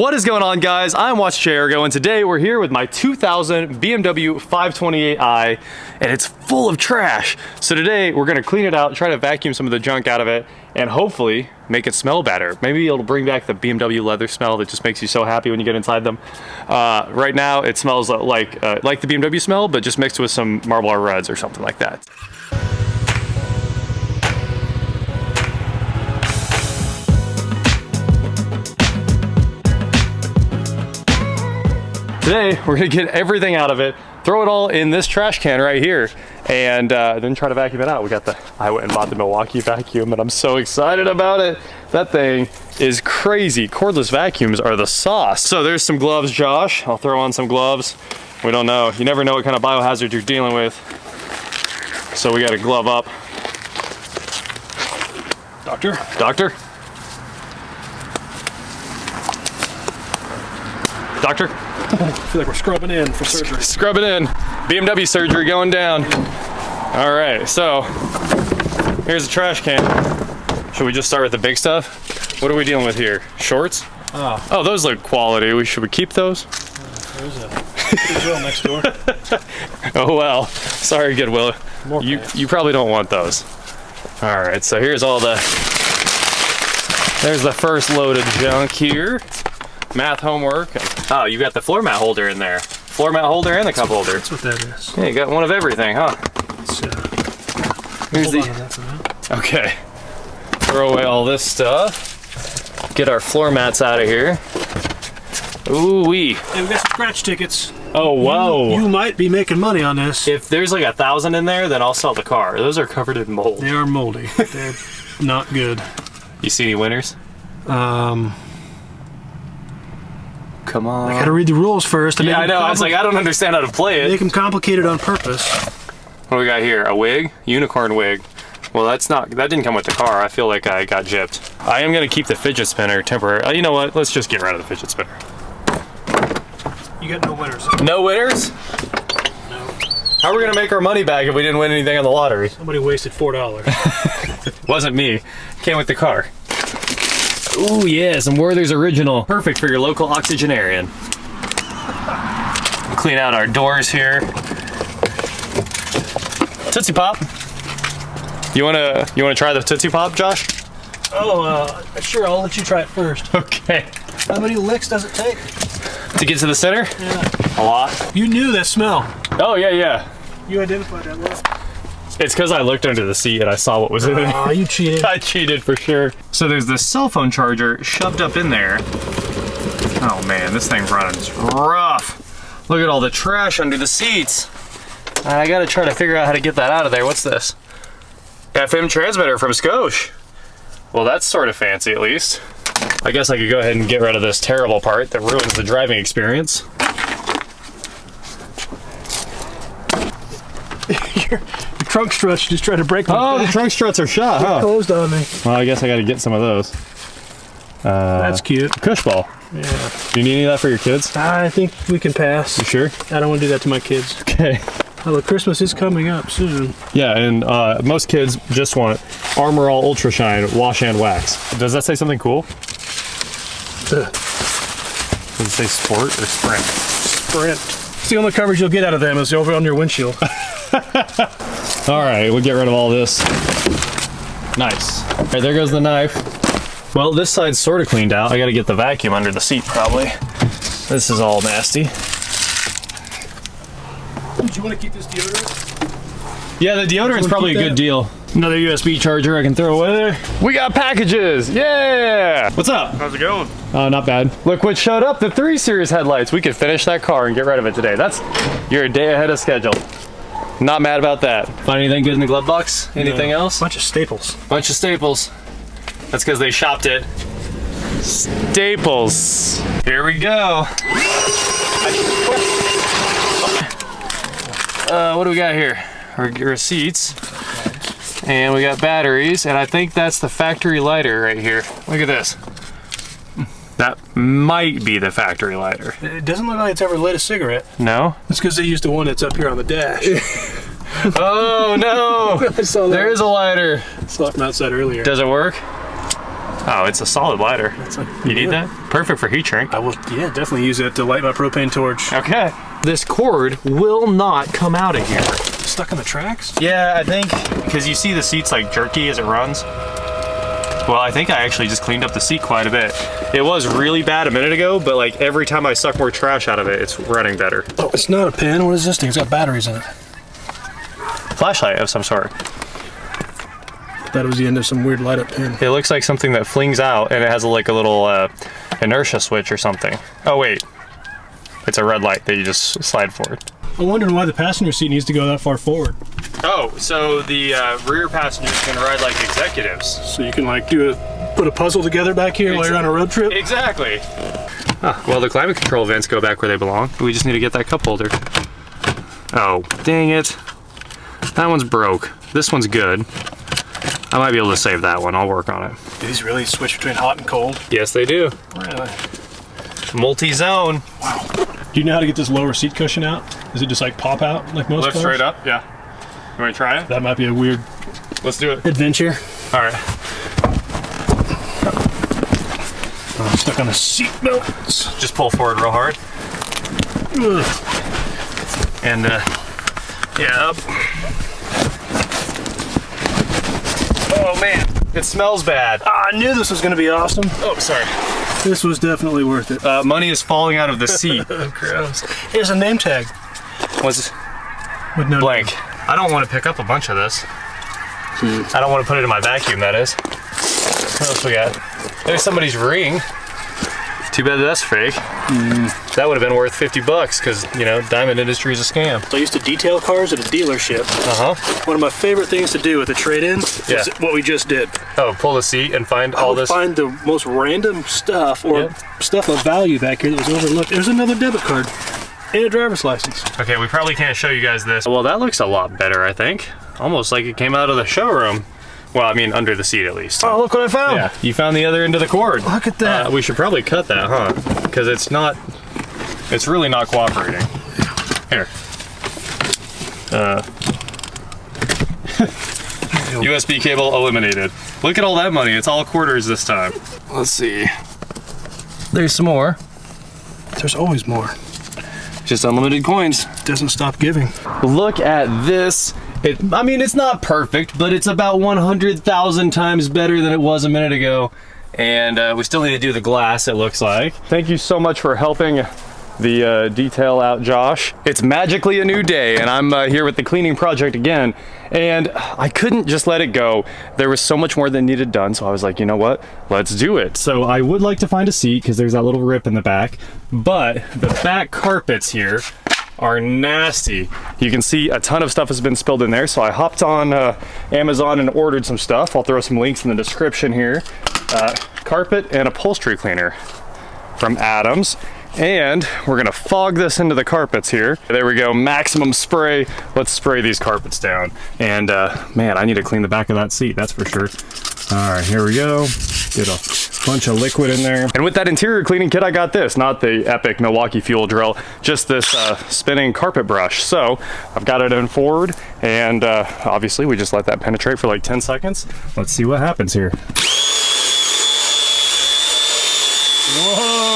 What is going on, guys? I'm Watch Ergo, and today we're here with my 2000 BMW 528i, and it's full of trash. So today we're gonna clean it out, try to vacuum some of the junk out of it, and hopefully make it smell better. Maybe it'll bring back the BMW leather smell that just makes you so happy when you get inside them. Right now it smells like the BMW smell, but just mixed with some Marble R Reds or something like that. Today, we're gonna get everything out of it, throw it all in this trash can right here, and then try to vacuum it out. I went and bought the Milwaukee vacuum, and I'm so excited about it. That thing is crazy. Cordless vacuums are the sauce. So there's some gloves, Josh. I'll throw on some gloves. We don't know. You never know what kind of biohazard you're dealing with. So we got to glove up. Doctor? Doctor? Doctor? I feel like we're scrubbing in for surgery. Scrubbing in. BMW surgery going down. All right, so here's the trash can. Should we just start with the big stuff? What are we dealing with here? Shorts? Oh, those look quality. Should we keep those? There's a Goodwill next door. Oh well. Sorry, Goodwill. You probably don't want those. All right, so here's all the. There's the first load of junk here. Math homework. Oh, you got the floor mat holder in there. Floor mat holder and the cup holder. That's what that is. Yeah, you got one of everything, huh? Here's okay. Throw away all this stuff. Get our floor mats out of here. Ooh-wee. Hey, we got some scratch tickets. Oh, whoa. You might be making money on this. If there's like 1,000 in there, then I'll sell the car. Those are covered in mold. They are moldy. They're not good. You see any winners? Come on. I gotta read the rules first. Yeah, I know. I was like, I don't understand how to play it. Make them complicated on purpose. What do we got here? A wig? Unicorn wig. Well, that didn't come with the car. I feel like I got gypped. I am gonna keep the fidget spinner temporary. You know what? Let's just get rid of the fidget spinner. You got no winners. No winners? No. How are we gonna make our money back if we didn't win anything on the lottery? Somebody wasted $4. Wasn't me. Came with the car. Ooh, yeah, some Werther's Original. Perfect for your local oxygenarian. Clean out our doors here. Tootsie Pop. You wanna try the Tootsie Pop, Josh? Oh, sure, I'll let you try it first. Okay. How many licks does it take? To get to the center? Yeah. A lot. You knew that smell. Oh, yeah. You identified that well. It's because I looked under the seat and I saw what was in there. Oh, you cheated. I cheated for sure. So there's this cell phone charger shoved up in there. Oh man, this thing runs rough. Look at all the trash under the seats. I gotta try to figure out how to get that out of there. What's this? FM transmitter from Scotia. Well, that's sort of fancy at least. I guess I could go ahead and get rid of this terrible part that ruins the driving experience. Your trunk struts just trying to break me. Oh, the trunk struts are shot, huh? Closed on me. Well, I guess I gotta get some of those. That's cute. Cush ball. Yeah. Do you need any of that for your kids? I think we can pass. You sure? I don't want to do that to my kids. Okay. Although Christmas is coming up soon. Yeah, and most kids just want Armor All Ultra Shine Wash and Wax. Does that say something cool? Does it say sport or sprint? Sprint. It's the only coverage you'll get out of them is over on your windshield. All right, we'll get rid of all this. Nice. All right, there goes the knife. Well, this side's sort of cleaned out. I got to get the vacuum under the seat probably. This is all nasty. Do you want to keep this deodorant? Yeah, the deodorant's probably a good deal. Another USB charger I can throw away there. We got packages, yeah! What's up? How's it going? Not bad. Look what showed up, the 3 Series headlights. We could finish that car and get rid of it today. You're a day ahead of schedule. Not mad about that. Find anything good in the glove box? Anything else? Bunch of staples. Bunch of staples. That's because they shopped it. Staples. Here we go. What do we got here? Our receipts. And we got batteries, and I think that's the factory lighter right here. Look at this. That might be the factory lighter. It doesn't look like it's ever lit a cigarette. No? It's because they used the one that's up here on the dash. Oh no! I saw that. There is a lighter. I saw it from outside earlier. Does it work? Oh, it's a solid lighter. You need that? Perfect for heat shrink. I will, yeah, definitely use it to light my propane torch. Okay. This cord will not come out of here. Stuck in the tracks? Yeah, I think, because you see the seat's like jerky as it runs. Well, I think I actually just cleaned up the seat quite a bit. It was really bad a minute ago, but like every time I suck more trash out of it, it's running better. Oh, it's not a pen. What is this thing? It's got batteries in it. Flashlight of some sort. That was the end of some weird light up pin. It looks like something that flings out, and it has like a little inertia switch or something. Oh wait, it's a red light that you just slide forward. I'm wondering why the passenger seat needs to go that far forward. Oh, so the rear passengers can ride like executives. So you can like put a puzzle together back here while you're on a road trip? Exactly. Huh. Well, the climate control vents go back where they belong. We just need to get that cup holder. Oh, dang it. That one's broke. This one's good. I might be able to save that one. I'll work on it. Do these really switch between hot and cold? Yes, they do. Really? Multi-zone. Wow. Do you know how to get this lower seat cushion out? Does it just like pop out like most Lift cars? straight up, yeah. You want to try it? That might be a weird Let's do it. adventure. All right. I'm stuck on a seat belt. Just pull forward real hard. Ugh. And yeah, up. Oh man, it smells bad. Ah, I knew this was going to be awesome. Oh, sorry. This was definitely worth it. Money is falling out of the seat. Gross. Here's a name tag. What's With no blank? name. I don't want to pick up a bunch of this. I don't want to put it in my vacuum, that is. What else we got? There's somebody's ring. Too bad that's fake. That would have been worth 50 bucks because, you know, diamond industry is a scam. So I used to detail cars at a dealership. One of my favorite things to do with a trade-in is what we just did. Oh, pull the seat and find all this. Find the most random stuff or stuff of value back here that was overlooked. There's another debit card and a driver's license. Okay, we probably can't show you guys this. Well, that looks a lot better, I think. Almost like it came out of the showroom. Well, I mean, under the seat at least. Oh, look what I found. Yeah, you found the other end of the cord. Look at that. We should probably cut that, huh? Because it's really not cooperating. Here. USB cable eliminated. Look at all that money. It's all quarters this time. Let's see. There's some more. There's always more. Just unlimited coins. Doesn't stop giving. Look at this. I mean, it's not perfect, but it's about 100,000 times better than it was a minute ago. And we still need to do the glass, it looks like. Thank you so much for helping the detail out, Josh. It's magically a new day, and I'm here with the cleaning project again. And I couldn't just let it go. There was so much more that needed done, so I was like, you know what? Let's do it. So I would like to find a seat, because there's that little rip in the back. But the back carpets here are nasty. You can see a ton of stuff has been spilled in there, so I hopped on Amazon and ordered some stuff. I'll throw some links in the description here. Carpet and upholstery cleaner from Adams. And we're gonna fog this into the carpets here. There we go, maximum spray. Let's spray these carpets down. And man, I need to clean the back of that seat, that's for sure. All right, here we go. Get a bunch of liquid in there. And with that interior cleaning kit, I got this, not the epic Milwaukee fuel drill, just this spinning carpet brush. So I've got it in forward, and obviously we just let that penetrate for like 10 seconds. Let's see what happens here. Whoa!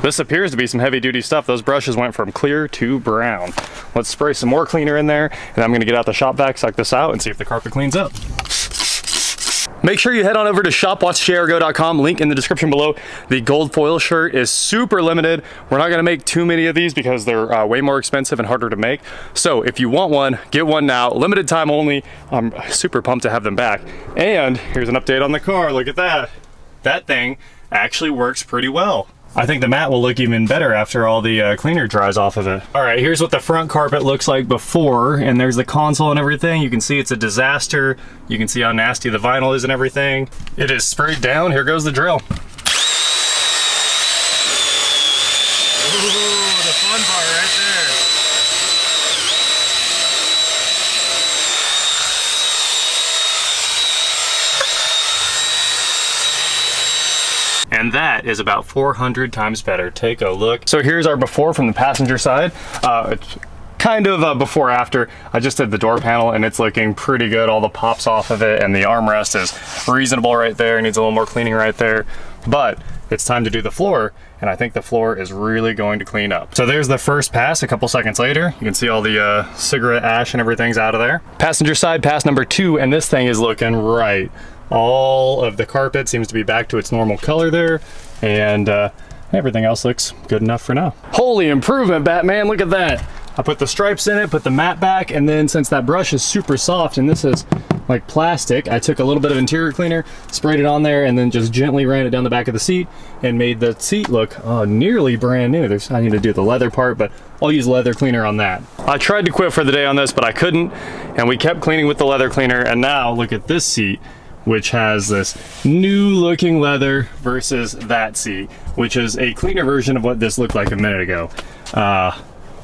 This appears to be some heavy duty stuff. Those brushes went from clear to brown. Let's spray some more cleaner in there, and I'm gonna get out the shop vac, suck this out, and see if the carpet cleans up. Make sure you head on over to shop.watchjayrgo.com, link in the description below. The gold foil shirt is super limited. We're not gonna make too many of these because they're way more expensive and harder to make. So if you want one, get one now. Limited time only. I'm super pumped to have them back. And here's an update on the car. Look at that. That thing actually works pretty well. I think the mat will look even better after all the cleaner dries off of it. All right, here's what the front carpet looks like before, and there's the console and everything. You can see it's a disaster. You can see how nasty the vinyl is and everything. It is sprayed down. Here goes the drill. Ooh, the fun part right there. And that is about 400 times better. Take a look. So here's our before from the passenger side. It's kind of before after. I just did the door panel and it's looking pretty good. All the pops off of it, and the armrest is reasonable right there. It needs a little more cleaning right there. But it's time to do the floor, and I think the floor is really going to clean up. So there's the first pass. A couple seconds later, you can see all the cigarette ash and everything's out of there. Passenger side, pass number 2, and this thing is looking right. All of the carpet seems to be back to its normal color there, and everything else looks good enough for now. Holy improvement, Batman, look at that. I put the stripes in it, put the mat back, and then since that brush is super soft and this is like plastic, I took a little bit of interior cleaner, sprayed it on there, and then just gently ran it down the back of the seat and made the seat look nearly brand new. I need to do the leather part, but I'll use leather cleaner on that. I tried to quit for the day on this, but I couldn't, and we kept cleaning with the leather cleaner, and now look at this seat, which has this new looking leather versus that seat, which is a cleaner version of what this looked like a minute ago.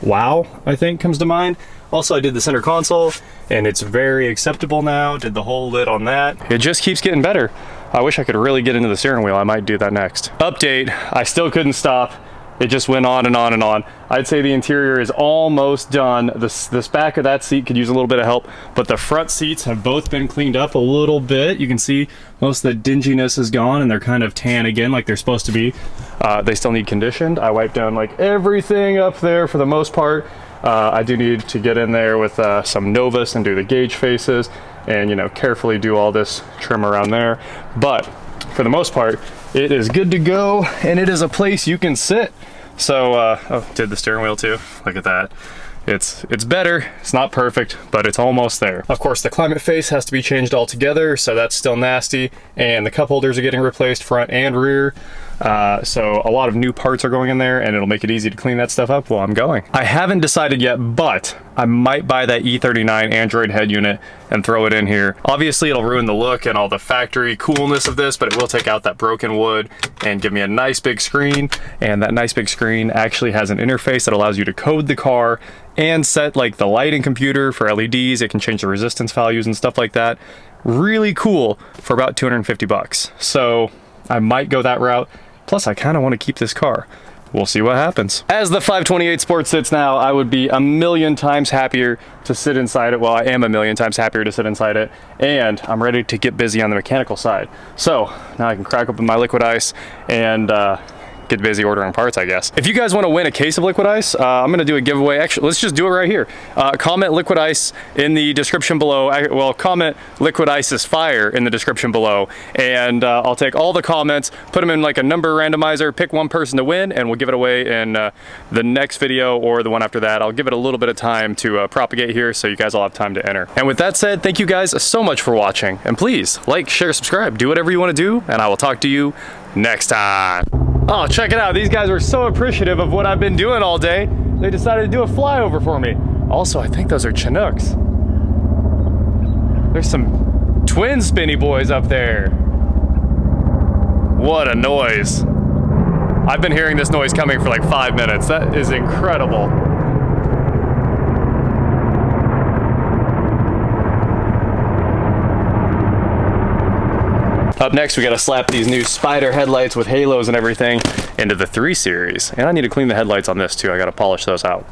Wow, I think comes to mind. Also, I did the center console and it's very acceptable now. Did the whole lid on that. It just keeps getting better. I wish I could really get into the steering wheel. I might do that next. Update, I still couldn't stop. It just went on and on and on. I'd say the interior is almost done. This back of that seat could use a little bit of help, but the front seats have both been cleaned up a little bit. You can see most of the dinginess is gone and they're kind of tan again like they're supposed to be. They still need conditioned. I wiped down like everything up there for the most part. I do need to get in there with some Novus and do the gauge faces and, you know, carefully do all this trim around there. But for the most part, it is good to go, and it is a place you can sit. So, oh, did the steering wheel too. Look at that. It's better. It's not perfect, but it's almost there. Of course, the climate face has to be changed altogether, so that's still nasty. And the cup holders are getting replaced front and rear. So a lot of new parts are going in there, and it'll make it easy to clean that stuff up while I'm going. I haven't decided yet, but I might buy that E39 Android head unit and throw it in here. Obviously, it'll ruin the look and all the factory coolness of this, but it will take out that broken wood and give me a nice big screen. And that nice big screen actually has an interface that allows you to code the car and set like the lighting computer for LEDs. It can change the resistance values and stuff like that. Really cool for about 250 bucks. So I might go that route. Plus, I kind of want to keep this car. We'll see what happens. As the 528 Sport sits now, I would be a million times happier to sit inside it. Well, I am a million times happier to sit inside it, and I'm ready to get busy on the mechanical side. So now I can crack open my liquid ice and get busy ordering parts, I guess. If you guys want to win a case of liquid ice, I'm gonna do a giveaway. Actually, let's just do it right here. Comment liquid ice in the description below. Well, comment liquid ice is fire in the description below, and I'll take all the comments, put them in like a number randomizer, pick one person to win, and we'll give it away in the next video or the one after that. I'll give it a little bit of time to propagate here, so you guys all have time to enter. And with that said, thank you guys so much for watching, and please like, share, subscribe, do whatever you want to do, and I will talk to you next time. Oh, check it out. These guys were so appreciative of what I've been doing all day. They decided to do a flyover for me. Also, I think those are Chinooks. There's some twin spinny boys up there. What a noise. I've been hearing this noise coming for like 5 minutes. That is incredible. Up next, we gotta slap these new Spider headlights with halos and everything into the 3 Series. And I need to clean the headlights on this too. I gotta polish those out.